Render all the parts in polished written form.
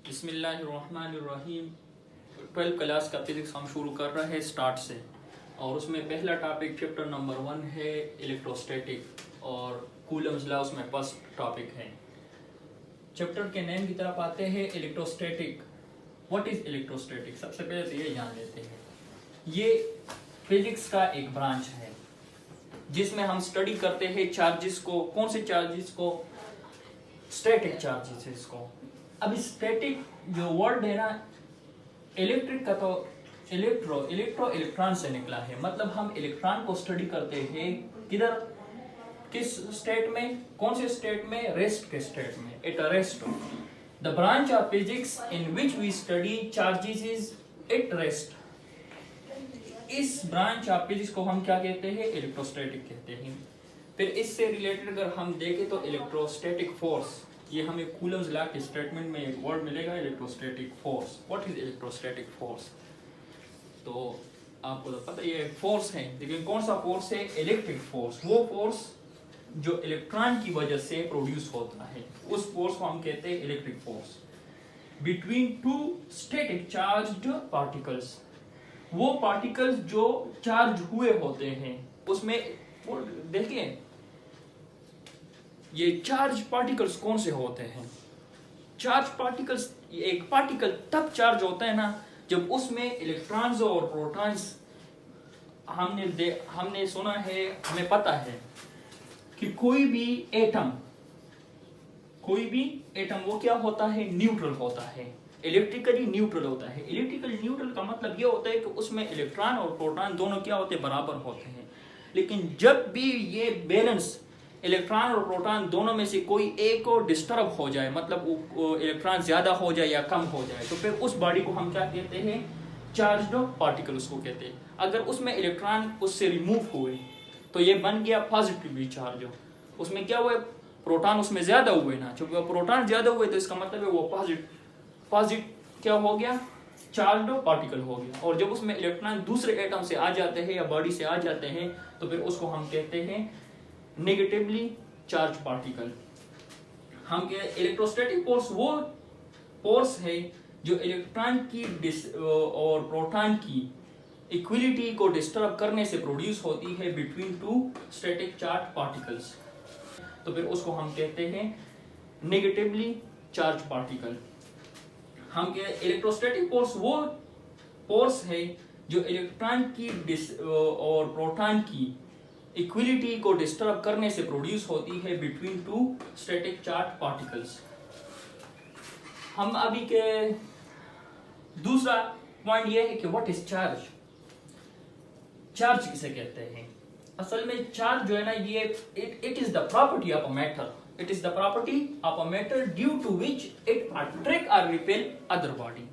बिस्मिल्लाहिर्रहमानिर्रहीम। 12th class का physics हम शुरू कर रहे हैं स्टार्ट से, और उसमें पहला टॉपिक चैप्टर नंबर 1 है इलेक्ट्रोस्टैटिक, और कूलम्स लॉ उसमें फर्स्ट टॉपिक है। चैप्टर के नेम की तरफ आते हैं इलेक्ट्रोस्टैटिक। What is electrostatic? सबसे पहले तो ये जान लेते हैं। ये फिजिक्स का एक ब्रांच है जिसमें हम स्टडी करते हैं चार्जेस को। कौन से चार्जेस को? स्टैटिक चार्जेस इसको। अब स्टैटिक जो वर्ड है ना, इलेक्ट्रिक का तो इलेक्ट्रॉन से निकला है। मतलब हम इलेक्ट्रॉन को स्टडी करते हैं किधर, किस स्टेट में, कौन से स्टेट में? रेस्ट के स्टेट में, at rest. The branch of physics in which we study charges is at rest. इस ब्रांच ऑफ फिजिक्स को हम क्या कहते हैं? इलेक्ट्रोस्टैटिक कहते हैं। फिर इससे रिलेटेड अगर हम देखें तो इलेक्ट्रोस्टैटिक फोर्स, ये हमें कूलम्स लॉ के स्टेटमेंट में एक वर्ड मिलेगा, electrostatic force. What is electrostatic force? तो आपको तो पता ये फोर्स है, लेकिन कौन सा फोर्स है? Electric force. वो फोर्स जो इलेक्ट्रॉन की वजह से प्रोड्यूस होता है, उस फोर्स को हम कहते हैं electric force. Between two static charged particles, वो पार्टिकल्स जो चार्ज हुए होते हैं उसमें, देखिए ये चार्ज पार्टिकल्स कौन से होते हैं? चार्ज पार्टिकल्स, एक पार्टिकल तब चार्ज होता है ना जब उसमें इलेक्ट्रॉन्स और प्रोटॉन्स, हमने सुना है, हमें पता है कि कोई भी एटम वो क्या होता है? न्यूट्रल होता है, इलेक्ट्रिकली न्यूट्रल होता है। इलेक्ट्रिकली न्यूट्रल का मतलब ये होता है कि उसमें इलेक्ट्रॉन और प्रोटॉन दोनों क्या होते हैं? बराबर होते हैं। लेकिन जब भी ये बैलेंस, इलेक्ट्रॉन और प्रोटॉन दोनों में से कोई एक को डिस्टर्ब हो जाए, मतलब इलेक्ट्रॉन ज्यादा हो जाए या कम हो जाए, तो फिर उस बॉडी को हम क्या कहते हैं? चार्ज्ड पार्टिकल उसको कहते हैं। अगर उसमें इलेक्ट्रॉन उससे रिमूव हुए तो ये बन गया पॉजिटिवली चार्ज। उसमें क्या हुआ? प्रोटॉन उसमें ज्यादा हुए ना, चूंकि प्रोटॉन ज्यादा हुए तो इसका मतलब है वो पॉजिटिव क्या हो गया? चार्ज्ड पार्टिकल हो गया। और जब उसमें इलेक्ट्रॉन दूसरे एटम से आ जाते हैं या बॉडी से आ जाते हैं तो फिर उसको हम कहते हैं नेगेटिवली चार्ज पार्टिकल। हम इलेक्ट्रोस्टैटिक फोर्स वो फोर्स है जो इलेक्ट्रॉन की और प्रोटॉन की इक्विलिटी को डिस्टर्ब करने से प्रोड्यूस होती है between two static charge particles. तो फिर उसको हम कहते हैं नेगेटिवली चार्ज पार्टिकल। हम इलेक्ट्रोस्टैटिक फोर्स वो फोर्स है जो इलेक्ट्रॉन की और प्रोटॉन की इक्विलिटी को डिस्टर्ब करने से प्रोड्यूस होती है between two static charge particles. हम अभी के दूसरा पॉइंट ये है कि व्हाट इज चार्ज? चार्ज किसे कहते हैं? असल में चार्ज जो है ना, ये it is the property of a matter. It is the property of a matter due to which it attract और रिपेल अदर बॉडी।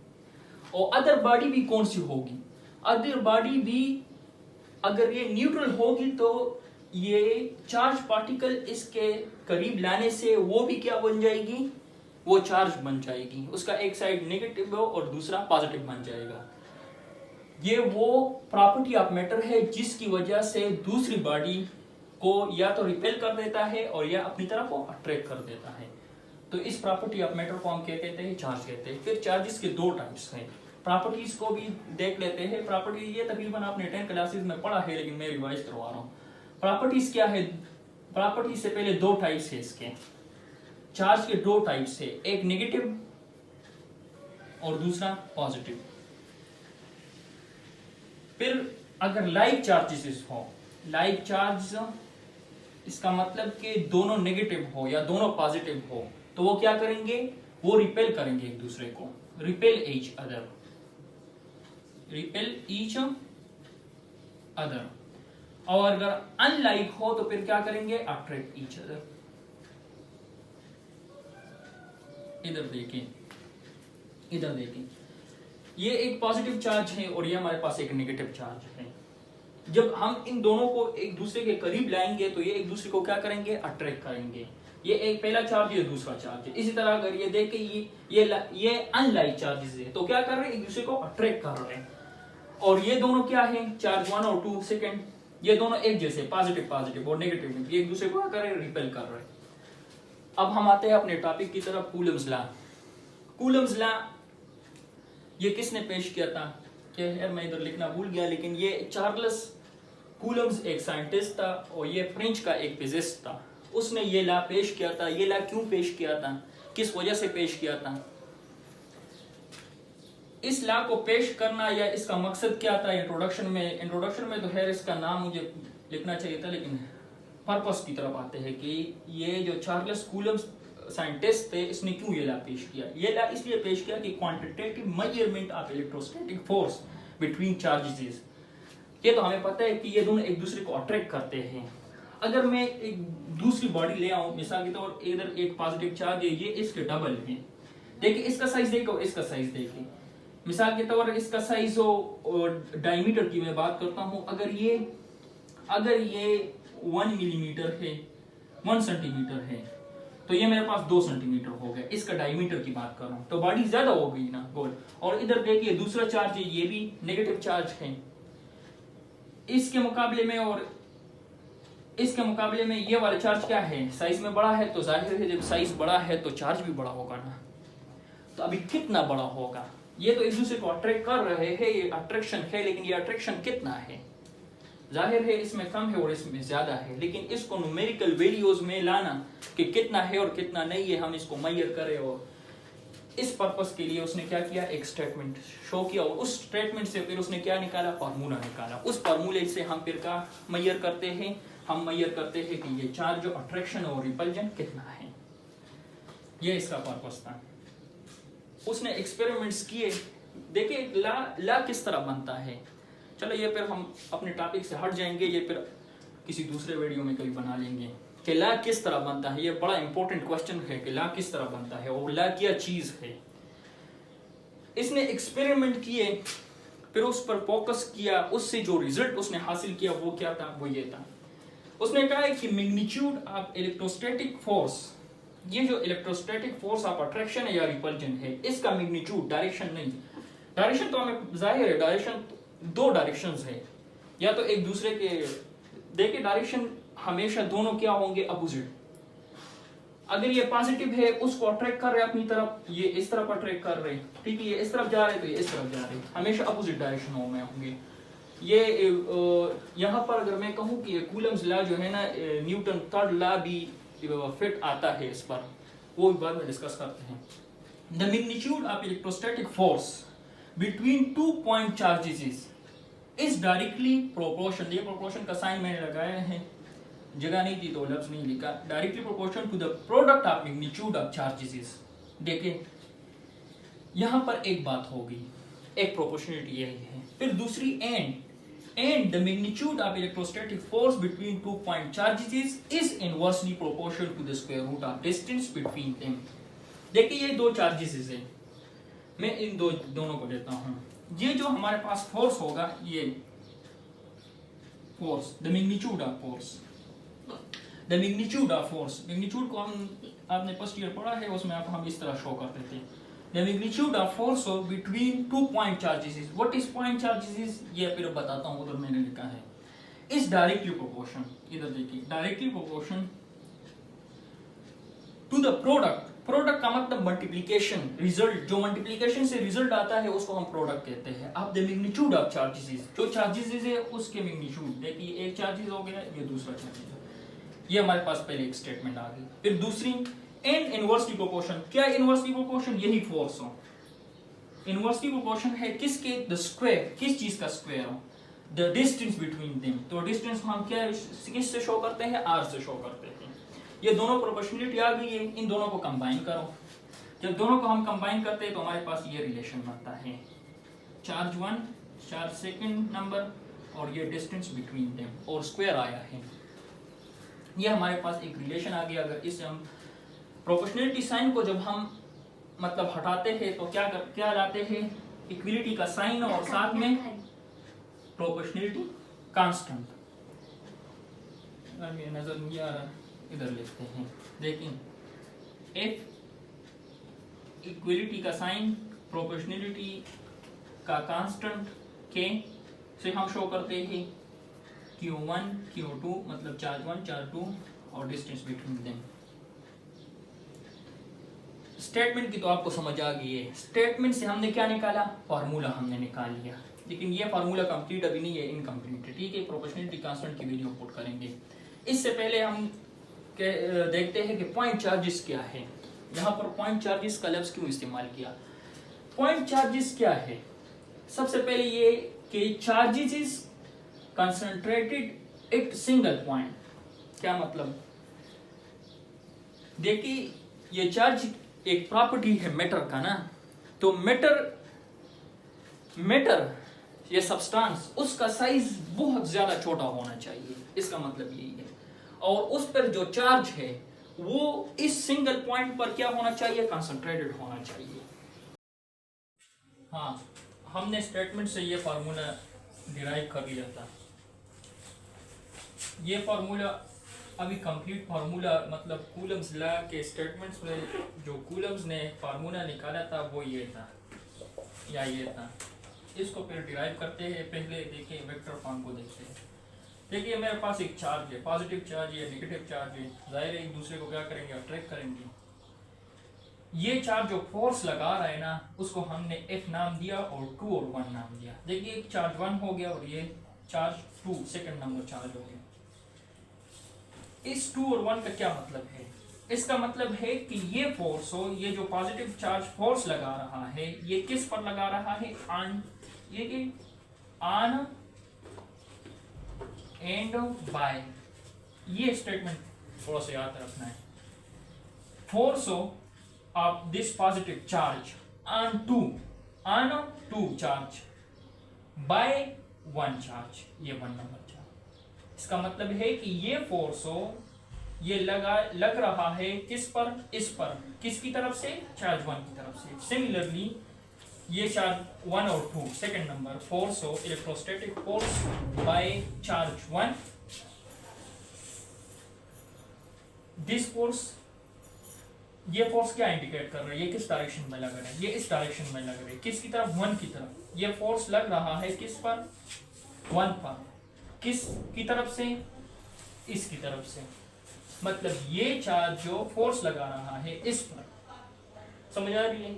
और अदर बॉडी भी कौन सी होगी? अदर बॉडी भी अगर ये न्यूट्रल होगी तो ये चार्ज पार्टिकल इसके करीब लाने से वो भी क्या बन जाएगी? वो चार्ज बन जाएगी। उसका एक साइड नेगेटिव और दूसरा पॉजिटिव बन जाएगा। ये वो प्रॉपर्टी ऑफ मैटर है जिसकी वजह से दूसरी बॉडी को या तो रिपेल कर देता है और या अपनी तरफ को अट्रैक्ट कर देता है। तो इस प्रॉपर्टी ऑफ मैटर को हम क्या कहते हैं? चार्ज कहते हैं। फिर चार्जेस के दो टाइप्स हैं। प्रॉपर्टीज को भी देख लेते हैं। प्रॉपर्टी ये तकरीबन आपने 10 क्लासेस में पढ़ा है, लेकिन मैं रिवाइज करवा रहा हूँ। प्रॉपर्टीज क्या है? प्रॉपर्टी से पहले दो टाइप्स है इसके। चार्ज के दो टाइप्स है, एक नेगेटिव और दूसरा पॉजिटिव। फिर अगर लाइक चार्जेस हो, लाइक चार्ज इसका मतलब कि दोनों नेगेटिव हो या दोनों पॉजिटिव हो, तो वो क्या करेंगे? वो रिपेल करेंगे एक दूसरे को। Repel each other, repel each other. और अगर अनलाइक हो तो फिर क्या करेंगे? Attract each other. इधर देखिए, इधर देखिए, ये एक पॉजिटिव चार्ज है और ये हमारे पास एक नेगेटिव चार्ज है। जब हम इन दोनों को एक दूसरे के करीब लाएंगे तो ये एक दूसरे को क्या करेंगे? अट्रैक्ट करेंगे। ये एक पहला चार्ज, ये दूसरा चार्ज है। इसी तरह अगर ये देखे ये अनलाइक चार्जेस है तो क्या कर रहे हैं? एक दूसरे को अट्रैक्ट कर रहे हैं। और ये दोनों क्या है? चार्ज 1 और 2 सेकेंड, ये दोनों एक जैसे पॉजिटिव पॉजिटिव और नेगेटिव एक दूसरे को क्या कर रहे हैं? रिपेल कर रहे हैं। अब हम आते हैं अपने टॉपिक की तरफ, कूलम्स लॉ। कूलम्स लॉ ये किसने पेश किया था? क्या यार मैं इधर लिखना भूल गया, लेकिन ये चार्ल्स कूलम्स एक साइंटिस्ट था और ये फ्रेंच का एक फिजिस्ट था। उसने ये लॉ पेश किया था। ये लॉ क्यों पेश किया था, किस वजह से पेश किया था? इस लॉ को पेश करना या इसका मकसद क्या था? इंट्रोडक्शन में तो खैर इसका नाम मुझे लिखना चाहिए था, लेकिन पर्पस की तरफ आते हैं कि ये जो चार्ल्स कूलम्स साइंटिस्ट थे, इसने क्यों ये लॉ पेश किया? ये लॉ इसलिए पेश किया कि quantitative measurement of electrostatic force between charges, ये तो हमें पता है कि ये दोनों एक दूसरे को अट्रैक्ट करते हैं। अगर मैं एक दूसरी बॉडी ले आऊं, मिसाल के तौर इधर एक पॉजिटिव चार्ज है, ये इसके डबल है, देखिए इसका साइज देखो, इसका साइज देखिए, मिसाल के तौर इसका साइज हो डायमीटर की मैं बात करता हूं, अगर ये 1 मिलीमीटर है, 1 सेंटीमीटर है, तो ये मेरे पास 2 सेंटीमीटर हो गया। इसका डायमीटर की बात कर रहा हूं तो बॉडी ज्यादा हो गई ना, गोल। और इधर देखिए दूसरा चार्ज है, ये भी नेगेटिव चार्ज है इसके मुकाबले में, और इसके मुकाबले में ये वाला चार्ज क्या है, साइज में बड़ा है, तो जाहिर है जब साइज बड़ा है तो चार्ज भी बड़ा होगा ना। तो अभी कितना बड़ा होगा? ये तो एक दूसरे को अट्रैक्ट कर रहे हैं, ये अट्रैक्शन है, लेकिन ये अट्रैक्शन कितना है? जाहिर है इसमें कम है और इसमें ज्यादा है, लेकिन इसको न्यूमेरिकल वैल्यूज में लाना कि कितना है और कितना नहीं है, हम इसको मेजर करें, और इस पर्पस के लिए उसने क्या किया, एक स्टेटमेंट शो किया, और उस स्टेटमेंट से फिर उसने क्या निकाला, फार्मूला निकाला। उस फार्मूले से हम फिर का मेजर करते हैं, हम मेजर करते हैं कि ये चार्ज जो अट्रैक्शन और रिपल्जन कितना है। ये इसका पर्पस था। उसने एक्सपेरिमेंट्स किए, देखिए ला किस तरह बनता है। चलो ये फिर हम अपने टॉपिक से हट जाएंगे, ये फिर किसी दूसरे वीडियो में कभी बना लेंगे कि ला किस तरह बनता है। ये बड़ा इंपॉर्टेंट क्वेश्चन है कि ला किस तरह बनता है और ला क्या चीज है। इसने एक्सपेरिमेंट किए, फिर उस पर फोकस किया, उससे जो रिजल्ट उसने हासिल किया वो क्या था, वो ये था। उसने कहा है कि मैग्नीट्यूड ऑफ इलेक्ट्रोस्टैटिक फोर्स, ये जो इलेक्ट्रोस्टैटिक फोर्स ऑफ अट्रैक्शन है या रिपल्जन है, इसका मैग्नीट्यूड, डायरेक्शन नहीं, डायरेक्शन तो हमें जाहिर है, डायरेक्शन 2 डायरेक्शंस है, या तो एक दूसरे के, देखिए डायरेक्शन हमेशा दोनों क्या होंगे, अपोजिट। अगर ये पॉजिटिव है, उसको अट्रैक्ट कर रहे हैं अपनी तरफ, ये इस तरफ अट्रैक्ट कर रहे हैं, ठीक है, ये इस तरफ जा रहे हैं तो ये इस तरफ जा रहे हैं, हमेशा अपोजिट डायरेक्शन में होंगे। ये यहाँ पर अगर मैं कहूँ कि कूलम्स लॉ जो है ना, न्यूटन थर्ड लॉ भी फिट आता है इस पर, वो भी बाद में डिस्कस करते हैं। The magnitude of electrostatic force between 2 point charges is directly proportion, ये प्रोपोर्शन का साइन मैंने लगाया है, जगह नहीं थी तो लफ्ज नहीं लिखा, directly proportion to the product of magnitude of charges. देखिए यहां पर एक बात होगी, एक प्रोपोर्शनलिटी यही है, फिर दूसरी and the magnitude of electrostatic force between 2 point charges is inversely proportional to the square root of distance between them. देखिए ये 2 चार्जेस है, मैं इन दोनों को लेता हूं। ये जो हमारे पास फोर्स होगा, ये force, the magnitude of force, the magnitude of force, magnitude को हम आपने फर्स्ट ईयर पढ़ा है, उसमें आप हम इस तरह शो करते थे। The magnitude of force between 2 point charges, what is point charges, ये फिर बताता हूं, उधर मैंने लिखा है, इज डायरेक्टली प्रोपोर्शन, इधर देखिए directly proportion to the product, product का मतलब मल्टीप्लिकेशन, रिजल्ट, जो मल्टीप्लिकेशन से रिजल्ट आता है उसको हम प्रोडक्ट कहते हैं। अब द मैग्नीट्यूड ऑफ चार्जेस, जो चार्जेस है उसके मैग्नीट्यूड, देखिए एक चार्जेस हो गया, ये दूसरा चार्जेस, ये हमारे पास पहले एक स्टेटमेंट आ गई। फिर दूसरी एंड इनवर्सली प्रोपोर्शन, क्या इनवर्सली प्रोपोर्शन, यही फोर्स हो, इनवर्सली प्रोपोर्शन है किसके, द स्क्वायर, किस चीज का स्क्वायर हो, द डिस्टेंस बिटवीन देम। तो डिस्टेंस हम क्या किससे शो करते हैं, आर से शो करते हैं। ये दोनों प्रोपोर्शनलिटी आ गई है, इन दोनों को कंबाइन करो, जब दोनों को हम कंबाइन करते हैं तो हमारे पास ये रिलेशन बनता है, चार्ज 1, चार्ज सेकंड नंबर, और ये डिस्टेंस बिटवीन देम, और स्क्वायर आया है, ये हमारे पास एक रिलेशन आ गया। अगर इससे हम प्रोपोर्शनलिटी साइन को जब हम मतलब हटाते हैं तो क्या लाते हैं, इक्विलिटी का साइन और साथ में प्रोपोर्शनलिटी कांस्टेंट, नजर नहीं आ रहा, इधर लिखते हैं, लेकिन एफ इक्विलिटी का साइन, प्रोपोर्शनलिटी का कांस्टेंट के से हम शो करते हैं Q1 Q2, मतलब चार्ज 1 चार्ज 2 और डिस्टेंस बिटवीन देम। स्टेटमेंट की तो आपको समझ आ गई है। स्टेटमेंट से हमने क्या निकाला, फार्मूला हमने निकाल लिया, लेकिन ये फार्मूला कंप्लीट अभी नहीं है, इनकम्प्लीट है, ठीक है। प्रोपोर्शनलिटी कांस्टेंट की वैल्यू पुट करेंगे। इससे पहले हम देखते हैं कि पॉइंट चार्जेस क्या है। यहाँ पर पॉइंट चार्जेस का लफ्ज क्यों इस्तेमाल किया। पॉइंट चार्जेस क्या है, सबसे पहले ये कि charges is concentrated at single point. क्या मतलब, देखिए ये चार्ज एक प्रॉपर्टी है मैटर का ना, तो मैटर ये सब्सटेंस, उसका साइज बहुत ज्यादा छोटा होना चाहिए, इसका मतलब यही है। और उस पर जो चार्ज है वो इस सिंगल पॉइंट पर क्या होना चाहिए, कंसंट्रेटेड होना चाहिए। हाँ, हमने स्टेटमेंट से ये फार्मूला डिराइव कर लिया था। ये फार्मूला अभी कंप्लीट फार्मूला, मतलब कूलम्स लॉ के स्टेटमेंट्स में जो कूलम्स ने फार्मूला निकाला था वो ये था या ये था। इसको फिर डिराइव करते हैं। पहले देखिए वेक्टर फॉर्म को देखते हैं। देखिए मेरे पास एक चार्ज है, पॉजिटिव चार्ज या नेगेटिव चार्ज है, जाहिर है एक दूसरे को क्या करेंगे, अट्रैक्ट करेंगे। ये चार्ज जो फोर्स लगा रहा है ना, उसको हमने F नाम दिया और 2 और 1 नाम दिया। देखिए एक चार्ज 1 हो गया और ये चार्ज 2 सेकंड नंबर चार्ज हो गया। इस 2 और 1 का क्या मतलब है, इसका मतलब है कि ये फोर्स हो, ये जो पॉजिटिव चार्ज फोर्स लगा रहा है, ये किस पर लगा रहा है, ऑन, ये ऑन एंड बाय। ये स्टेटमेंट थोड़ा सा याद रखना है। Force of this positive charge on two charge by one charge, ये 1 नंबर चार्ज। इसका मतलब है कि ये फोर्स हो, ये लग रहा है किस पर, इस पर, किसकी तरफ से, चार्ज 1 की तरफ से। सिमिलरली ये चार्ज 1 और 2 सेकंड नंबर फोर्स हो, electrostatic force by charge 1, this force, ये फोर्स क्या इंडिकेट कर रहा है, ये किस डायरेक्शन में लग रहा है, ये इस डायरेक्शन में लग रहा है, किसकी तरफ, 1 की तरफ। ये फोर्स लग रहा है किस पर, 1 पर, किस की तरफ से, इसकी तरफ से। मतलब ये चार्ज जो फोर्स लगा रहा है इस पर, समझ आ रही है।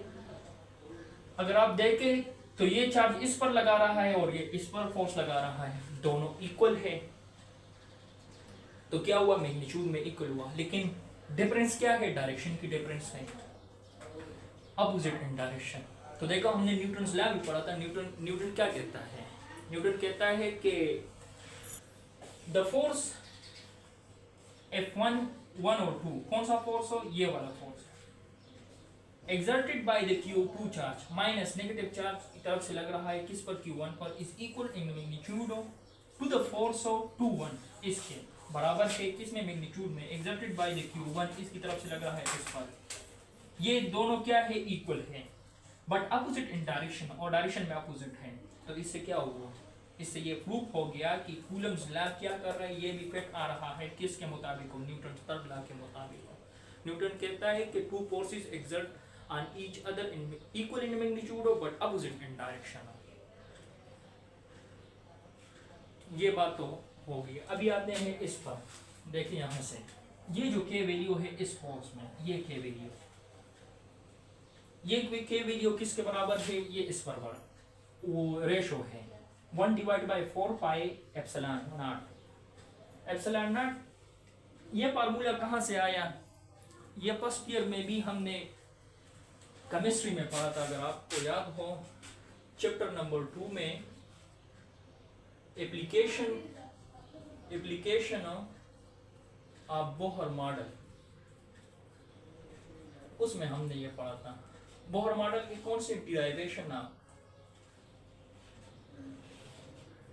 अगर आप देखें तो ये चार्ज इस पर लगा रहा है और ये इस पर फोर्स लगा रहा है, दोनों इक्वल है, तो क्या हुआ, मैग्नीट्यूड में इक्वल हुआ। लेकिन डिफरेंस क्या है, डायरेक्शन की डिफरेंस है, अपोजिट इन डायरेक्शन। तो देखो हमने न्यूटन लॉ भी पढ़ा था। न्यूटन क्या कहता है, न्यूटन कहता है कि द फोर्स F1 1 और 2, कौन सा फोर्स हो, ये वाला force, exerted by the Q2 charge minus negative charge की तरफ से लग रहा है किस पर, Q1 पर, is equal in magnitude to the force of 2 1, इसके बराबर है किसमें, मैग्नीट्यूड में, exerted by the Q1, इसकी तरफ से लग रहा है इस पर। ये दोनों क्या है, इक्वल है, बट अपोजिट इन डायरेक्शन, और डायरेक्शन में अपोजिट है। तो इससे क्या हुआ, इससे ये प्रूफ हो गया कि कूलम्स लॉ क्या कर रहा है, ये भी इफेक्ट आ रहा है किसके मुताबिक हो, न्यूटन थर्ड लॉ के मुताबिक। न्यूटन कहता है कि two forces exert on each other in equal in magnitude but opposite in direction. ये बात तो हो गई। अभी आते हैं इस पर, देखिए यहाँ से ये जो के वैल्यू है इस फोर्स में, ये के वैल्यू, ये के वैल्यू किसके बराबर है, ये इस बराबर, वो रेशो है 1 divide by 4 pi epsilon not. Epsilon not ये फार्मूला कहाँ से आया, ये फर्स्ट ईयर में भी हमने केमिस्ट्री में पढ़ा था, अगर आपको याद हो, चैप्टर नंबर 2 में एप्लीकेशन ऑफ बोहर मॉडल, उसमें हमने ये पढ़ा था। बोहर मॉडल की कौन सी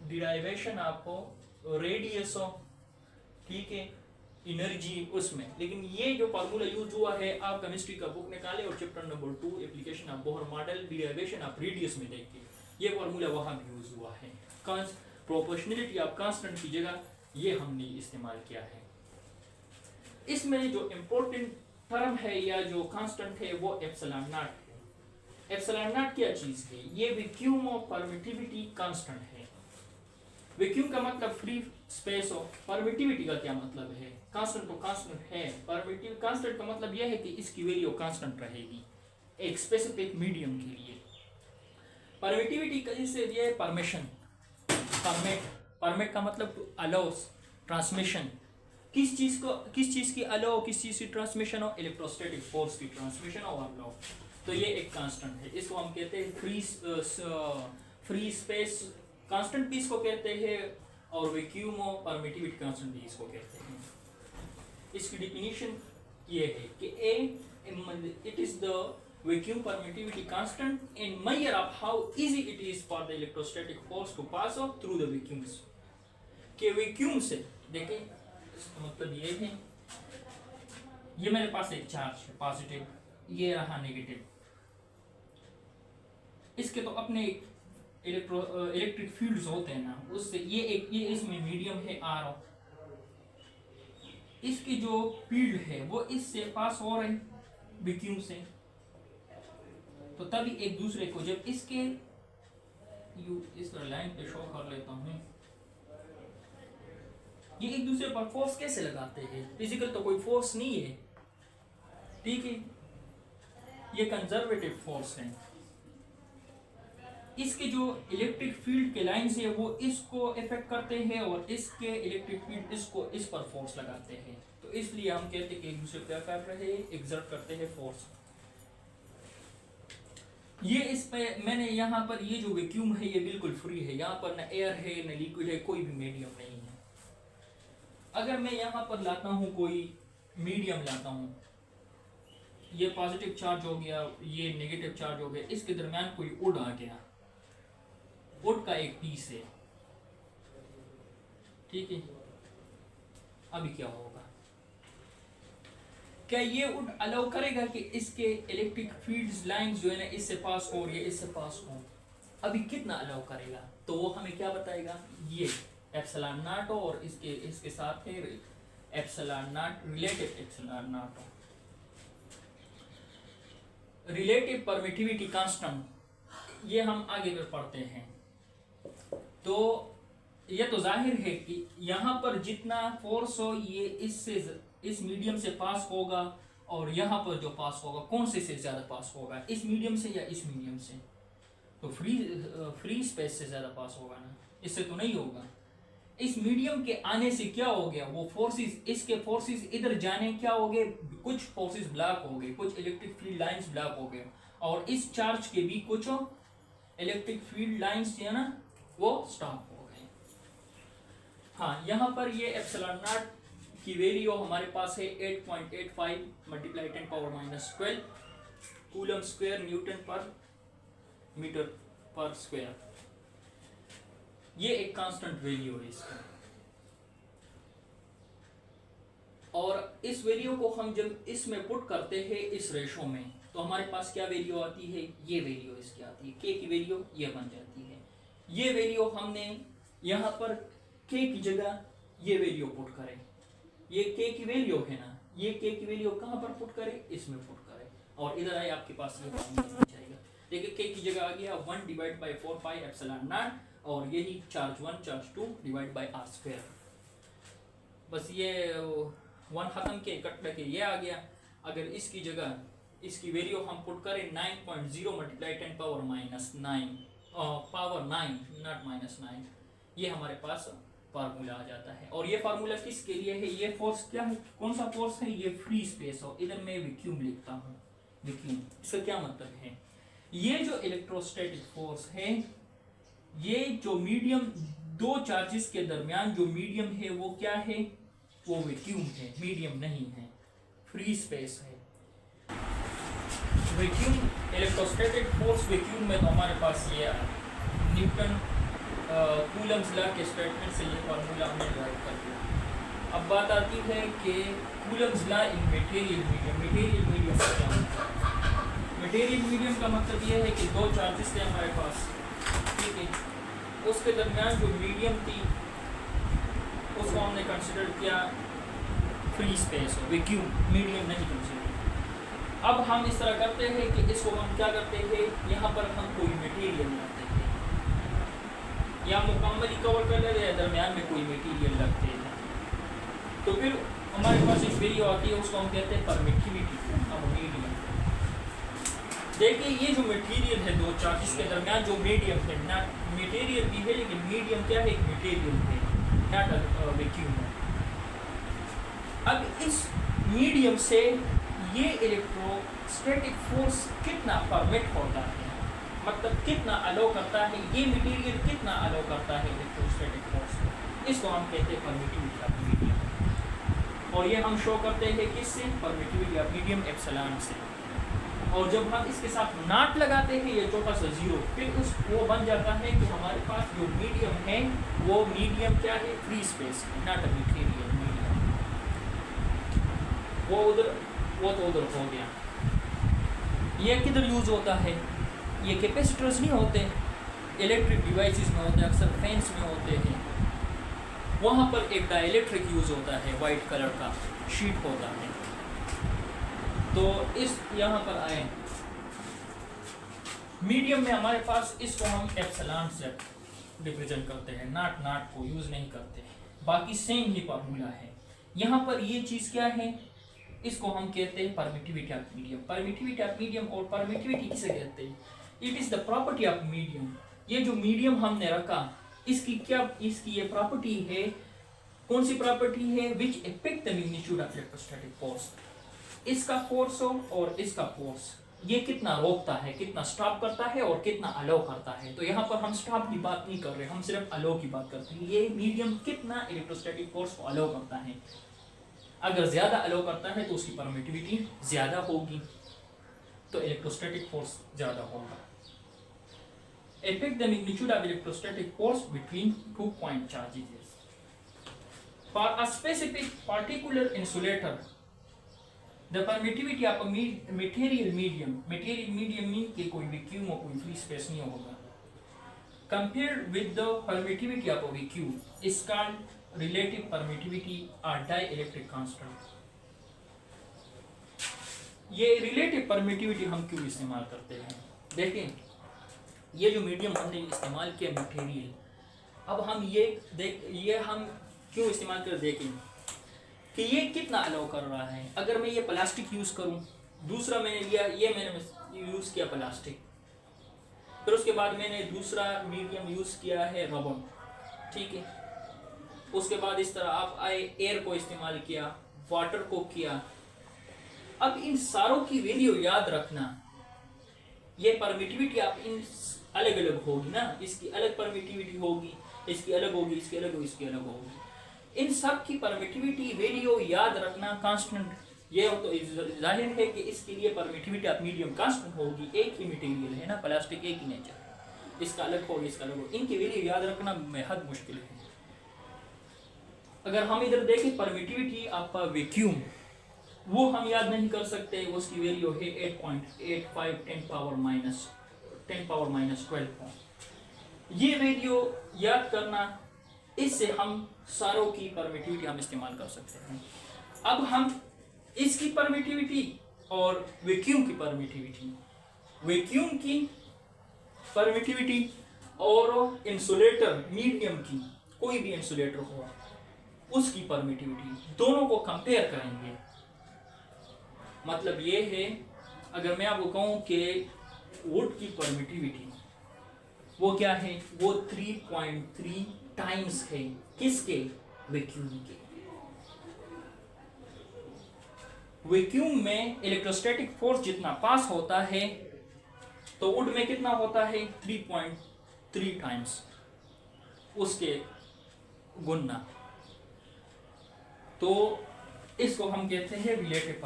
डिराइवेशन आपको रेडियस ऑफ, ठीक है, एनर्जी उसमें। लेकिन ये जो फार्मूला यूज हुआ है, आप केमिस्ट्री का बुक निकाले और chapter number 2 application of Bohr model derivation of radius में देखिए, ये फार्मूला वहां भी यूज हुआ है। प्रोपोर्शनलिटी ऑफ कांस्टेंट की जगह ये हमने इस्तेमाल किया है। इसमें जो इम्पोर्टेंट टर्म है या जो कांस्टेंट है वो एप्सिलॉन नॉट है। एप्सिलॉन नॉट क्या चीज है, ये वैक्यूम ऑफ परमिटिविटी कांस्टेंट है। वैक्यूम का मतलब फ्री स्पेस हो। परमिटिविटी का क्या मतलब है? कांस्टेंट तो कांस्टेंट है, परमिटिव कांस्टेंट का मतलब यह है कि इसकी वैल्यू कांस्टेंट रहेगी एक स्पेसिफिक मीडियम के लिए। परमिटिविटी का जिससे दिया है परमिशन, परमिट का मतलब अलाउस, ट्रांसमिशन, किस चीज की अलाउ, किस चीज की ट्रांसमिशन हो, इलेक्ट्रोस्टैटिक फोर्स की ट्रांसमिशन और अलाउ। तो ये एक कांस्टेंट है, इसको हम कहते हैं फ्री स्पेस कांस्टेंट भी इसको कहते हैं, और वैक्यूम और परमिटिविटी कांस्टेंट भी इसको कहते हैं। इसकी डिफिनीशन ये है कि it is the vacuum permittivity constant and measure of how easy it is for the electrostatic force to pass off through the vacuums। के वैक्यूम से देखें, इसका मतलब ये है, ये मेरे पास एक चार्ज है पॉजिटिव, ये रहा नेगेटिव, इसके तो अपने इलेक्ट्रिक फील्ड्स होते हैं ना, उससे ये इसमें मीडियम है आर, इसकी जो फील्ड है वो इससे पास हो रही वैक्यूम से, तो तभी एक दूसरे को जब इसके इस लाइन पे शो कर लेता हूं, ये एक दूसरे पर फोर्स कैसे लगाते हैं? फिजिकल तो कोई फोर्स नहीं है, ठीक है, ये कंजर्वेटिव फोर्स है। इसके जो इलेक्ट्रिक फील्ड के लाइंस है वो इसको इफेक्ट करते हैं और इसके इलेक्ट्रिक फील्ड इसको इस पर फोर्स लगाते हैं, तो इसलिए हम कहते हैं कि एक दूसरे क्या कर रहे हैं, एक्सर्ट करते हैं फोर्स। ये इस पे मैंने यहाँ पर ये जो वैक्यूम है ये बिल्कुल फ्री है, यहाँ पर न एयर है न लिक्विड है, कोई भी मीडियम नहीं है। अगर मैं यहाँ पर लाता हूँ कोई मीडियम लाता हूँ, ये पॉजिटिव चार्ज हो गया, ये नेगेटिव चार्ज हो गया, इसके दरमियान कोई वुड आ गया, वुड का एक पीस है, ठीक है, अभी क्या होगा? क्या ये वुड अलाउ करेगा कि इसके इलेक्ट्रिक फील्ड्स लाइंस जो है ना इससे पास हो रही है, इससे पास हो? अभी कितना अलाउ करेगा? तो वो हमें क्या बताएगा? ये एप्सिलॉन नॉट हो और इसके साथ है epsilon not, relative epsilon not हो। रिलेटिव परमिटिविटी कांस्टेंट, ये हम आगे में पढ़ते हैं। तो ये तो जाहिर है कि यहाँ पर जितना फोर्स हो ये इस मीडियम से पास होगा, और यहाँ पर जो पास होगा कौन से ज्यादा पास होगा, इस मीडियम से या इस मीडियम से? तो फ्री स्पेस से ज्यादा पास होगा ना, इससे तो नहीं होगा। इस मीडियम के आने से क्या हो गया, वो फोर्सेस, इसके फोर्सेस इधर जाने क्या हो गए, कुछ फोर्सेस ब्लॉक हो गए, कुछ इलेक्ट्रिक फील्ड लाइंस ब्लॉक हो गए, और इस चार्ज के भी कुछ इलेक्ट्रिक फील्ड लाइंस है ना वो स्टॉप हो गए। हाँ, यहाँ पर ये एप्सिलॉन नॉट की वैल्यू हमारे पास है 8.85 मल्टीप्लाई 10⁻⁻12 कूलम स्क्वायर न्यूटन पर मीटर पर स्क्वायर। ये एक कांस्टेंट वैल्यू है इसका, और इस वैल्यू को हम जब इसमें पुट करते हैं इस रेशो में, तो हमारे पास क्या वैल्यू आती है? ये वैल्यू इसकी आती है, के की वैल्यू ये बन जाती है। ये वैल्यू हमने यहाँ पर के की जगह ये वैल्यू पुट करें, ये के की वैल्यू है ना, ये के की वैल्यू कहाँ पर पुट करें? इसमें पुट करें, और इधर आए आपके पास ये फॉर्मूला जाएगा। देखिए के की जगह आ गया 1/4 एप्सिलॉन नॉट, और यही charge 1 charge 2 divide by R square. बस ये 1 खत्म के कट के ये आ गया। अगर इसकी जगह इसकी वैल्यू हम पुट करें 9.0 मल्टीप्लाई 10⁻⁹ पावर 9 नॉट -9, ये हमारे पास फार्मूला आ जाता है। और ये फार्मूला किसके लिए है? ये फोर्स क्या है, कौन सा फोर्स है? ये फ्री स्पेस हो। इधर मैं वैक्यूम लिखता हूँ, वैक्यूम, इसका क्या मतलब है? ये जो इलेक्ट्रोस्टैटिक फोर्स है, ये जो मीडियम दो चार्जेस के दरमियान जो मीडियम है वो क्या है? वो वैक्यूम है, मीडियम नहीं है, फ्री स्पेस है। वैक्यूम इलेक्ट्रोस्टैटिक फोर्स वैक्यूम में तो हमारे पास ये न्यूटन कूलम्स लॉ के स्टेटमेंट से ये फार्मूला हमने डिराइव कर दिया। अब बात आती है कि Coulomb's law in material medium. Material medium का क्या मतलब है? मटेरियल मीडियम का मतलब ये है कि दो चार्जेस थे हमारे पास, ठीक है, उसके दरमियान जो मीडियम थी उसको हमने कंसिडर किया फ्री स्पेस हो, वैक्यूम, मीडियम नहीं कंसिडर। अब हम इस तरह करते हैं कि इसको हम क्या करते हैं, यहाँ पर हम कोई मटेरियल लाते हैं, या मुकम्मली कवर कर लेते हैं, दरमियान में कोई मटेरियल लगते हैं, तो फिर हमारे पास एक वैल्यू आती है, उसको हम कहते हैं परमिटिविटी ऑफ मीडियम। देखिए ये जो मटेरियल है दो चार्ज, इसके दरमियान जो मीडियम है, ना मटेरियल भी है लेकिन मीडियम क्या है, एक मटेरियल है, नॉट वैक्यूम है। अब इस मीडियम से ये इलेक्ट्रोस्टैटिक फोर्स कितना परमिट होता है, मतलब कितना अलो करता है, ये मटेरियल कितना अलो करता है इलेक्ट्रोस्टैटिक फोर्स, इसको हम कहते हैं परमिटिविटी ऑफ मीडियम। और ये हम शो करते हैं किससे, परमिटिविटी ऑफ मीडियम एप्सिलॉन से। और जब हम इसके साथ नॉट लगाते हैं ये छोटा सा जीरो, फिर उस वो बन जाता है कि हमारे पास जो मीडियम है वो मीडियम क्या है, फ्री स्पेस है, नॉट अ मटेरियल मीडियम। वो तो उधर हो गया। ये किधर यूज होता है, ये कैपेसिटर्स नहीं होते, इलेक्ट्रिक डिवाइसेस में होते हैं, अक्सर फैंस में होते हैं, वहाँ पर एक डाइलेक्ट्रिक यूज होता है, वाइट कलर का शीट होता है। तो इस यहाँ पर आए मीडियम में हमारे पास, इसको हम एप्सिलॉन से रिप्रेजेंट करते हैं, नॉट को यूज नहीं करते, बाकी सेम ही फार्मूला है। यहाँ पर ये चीज क्या है, इसको हम कहते हैं permittivity of medium. Permittivity of medium और परमिटिविटी किसे कहते हैं, it is the property of medium. ये जो मीडियम हमने रखा, इसकी ये प्रॉपर्टी है, कौन सी प्रॉपर्टी है, which effect the magnitude of electrostatic force. इसका फोर्स और इसका फोर्स, ये कितना रोकता है, कितना स्टॉप करता है और कितना अलो करता है। तो यहाँ पर हम स्टॉप की बात नहीं कर रहे, हम सिर्फ अलो की बात करते हैं। ये मीडियम कितना इलेक्ट्रोस्टैटिक फोर्स को अलो करता है, अगर ज्यादा अलो करता है तो उसकी परमिटिविटी ज्यादा होगी, तो इलेक्ट्रोस्टैटिक फोर्स ज्यादा होगा। Affect the magnitude of electrostatic force between 2 point charges. For a specific particular insulator, the permittivity of a material medium mean कि कोई वैक्यूम और कोई फ्री स्पेस नहीं होगा, compared with the permittivity of a vacuum is called relative permittivity or dielectric constant. ये relative permittivity हम क्यों इस्तेमाल करते हैं, देखें ये जो मीडियम हमने इस्तेमाल किया मटेरियल, अब हम ये हम क्यों इस्तेमाल कर, देखें कि ये कितना अलाउ कर रहा है। अगर मैं ये प्लास्टिक यूज़ करूं, दूसरा मैंने लिया, ये मैंने यूज़ किया प्लास्टिक, फिर उसके बाद मैंने दूसरा मीडियम यूज़ किया है रबर, ठीक है। उसके बाद इस तरह आप आए, एयर को इस्तेमाल किया, वाटर को किया। अब इन सारों की वैल्यू याद रखना, ये परमिटिविटी आप इन अलग अलग होगी ना, इसकी अलग परमिटिविटी होगी, इसकी अलग होगी, इसकी अलग होगी, इसकी अलग होगी। इन सब की परमिटिविटी वैल्यू याद रखना कांस्टेंट। ये तो जाहिर है कि इसके लिए परमिटिविटी ऑफ मीडियम कांस्टेंट होगी, एक ही मटेरियल है ना, प्लास्टिक एक ही नेचर, इसका अलग होगी, इसका अलग होगी, इनकी वैल्यू याद रखना बेहद मुश्किल है। अगर हम इधर देखें परमिटिविटी ऑफ वैक्यूम, वो हम याद नहीं कर सकते, उसकी वैल्यू है 8.85 10 पावर माइनस 12। ये वैल्यू याद करना, इससे हम सारों की परमिटिविटी हम इस्तेमाल कर सकते हैं। अब हम इसकी परमिटिविटी और वैक्यूम की परमिटिविटी और इंसुलेटर मीडियम की, कोई भी इंसुलेटर हो उसकी परमिटिविटी, दोनों को कंपेयर करेंगे। मतलब ये है, अगर मैं आपको कहूँ कि वुड की परमिटिविटी वो क्या है, वो 3.3 टाइम्स है किसके, वैक्यूम के। वैक्यूम में इलेक्ट्रोस्टैटिक फोर्स जितना पास होता है तो वुड में कितना होता है, 3.3 टाइम्स उसके गुना। तो इसको हम कहते हैं relative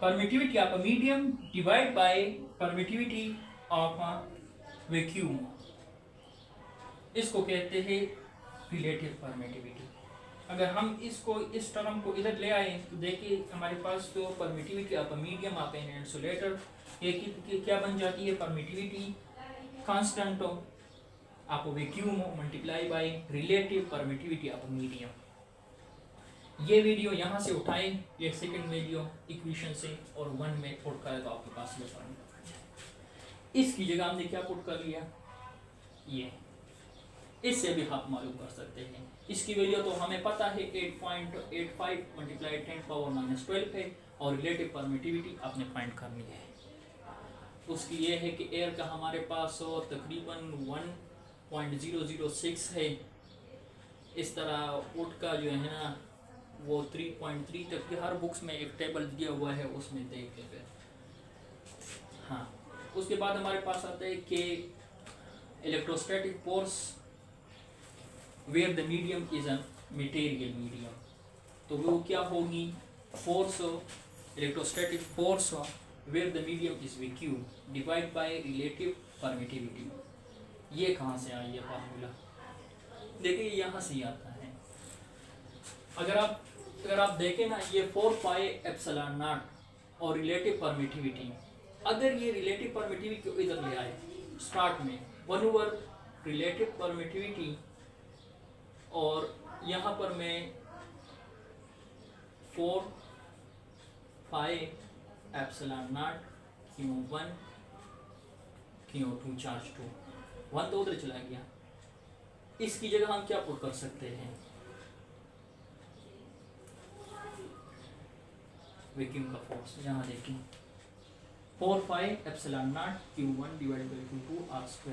permittivity of a medium divide by permittivity of a vacuum, इसको कहते हैं रिलेटिव परमिटिविटी। अगर हम इसको इस टर्म को इधर ले आए तो देखिए हमारे पास तो permittivity of a medium of an insulator ये क्या बन जाती है, permittivity constant of vacuum multiply by relative permittivity of medium. ये वीडियो यहाँ से उठाएं, ये सेकंड वीडियो इक्वेशन से, और 1 में पुट करें तो आपके पास ये पॉइंट। इसकी जगह हमने क्या पुट कर लिया, ये इससे भी आप मालूम कर सकते हैं। इसकी वैल्यू तो हमें पता है 8.85 मल्टीप्लाई 10⁻⁻12 है और रिलेटिव परमिटिविटी आपने फाइंड करनी है। उसकी ये है कि एयर का हमारे पास तकरीबन 1.006 है। इस तरह वुड का जो है ना वो 3.3 तक की हर बुक्स में एक टेबल दिया हुआ है, उसमें देख के फिर हाँ। उसके बाद हमारे पास आता है कि electrostatic force where the medium is a material medium, तो वो क्या होगी, force electrostatic force where the medium is vacuum divide by relative permittivity. ये कहाँ से आई है फार्मूला, देखिए यहाँ से ही आता है। अगर आप देखें ना ये 4πε0 और रिलेटिव परमिटिविटी, अगर ये रिलेटिव परमिटिविटी को इधर ले आए स्टार्ट में 1/, रिलेटिव परमिटिविटी और यहाँ पर मैं 4πε0 Q1 Q2 चार्ज 2 1 तो उधर चला गया। इसकी जगह हम क्या पुट कर सकते हैं, वैक्यूम का फोर्स। यहाँ देखें 4πε0 Q1 divided by Q2 R²।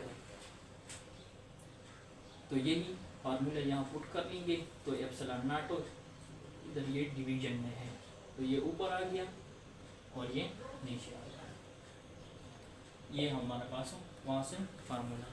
तो यही फार्मूला यहाँ पुट कर लेंगे, तो ε0 इधर ये डिवीजन में है, तो ये ऊपर आ गया और ये नीचे आ गया। ये हमारे पास वहाँ से फार्मूला